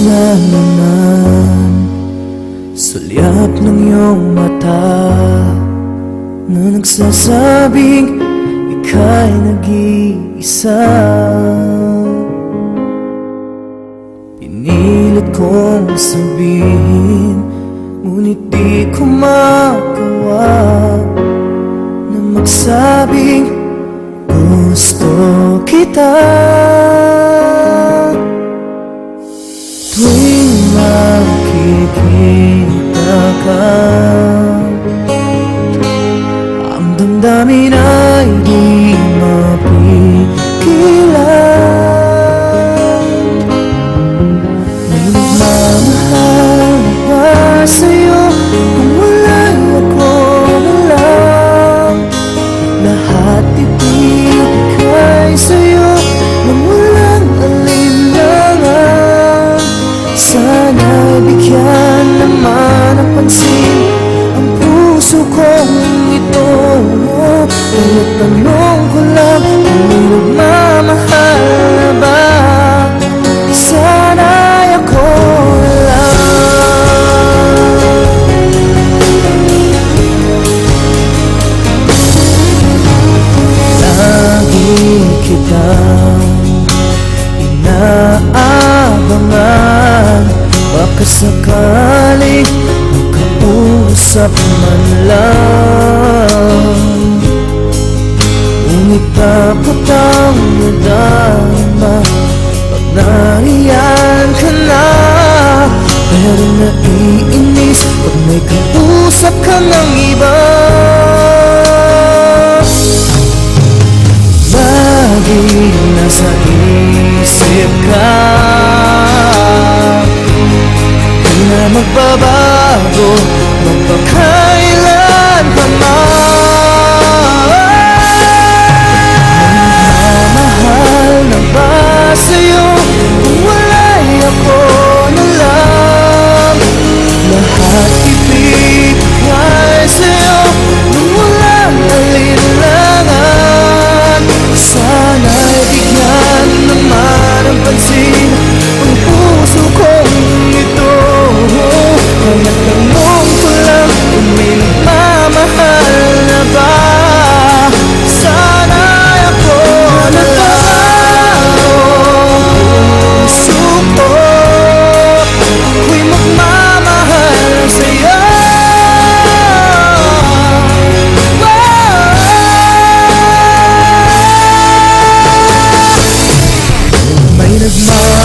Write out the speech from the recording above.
na naman sulyap ng iyong mata na nagsasabing ika'y nag-iisa. Pinilit kong sabihin, ngunit di ko magawa na magsabing gusto kita. Tuwing makikita ka, ang damdamin ay di mapigilan. May nagmamahal na ba sa'yo kung wala'y ako na lang? Lahat ibigay sa'yo nang walang alinlangan. Sana'y bigyan naman ng pansin ang puso kong ito. Kaya tanong ko lang kung may nagmamahal na ba? Sana'y ako na lang. Lagi kitang inaabangan, baka sakaling makausap man lang. Ngunit dapat ang nadama pag nariyan ka na. Pero naiinis pag may kausap ka ng iba. Lagi nasa isip ka, di na magbabago magpakailan pa man. Mahal na ba sa'yo kung wala'y ako na lang? Lahat ibigay sa'yo nang walang alinlangan. Sana'y bigyan naman ng pansin ang puso kong ito. Kaya tanong ko lang kung may nagmamahal na ba? Sana'y ako na lang. Puso ko ako'y magmamahal sa'yo. May nagmamahal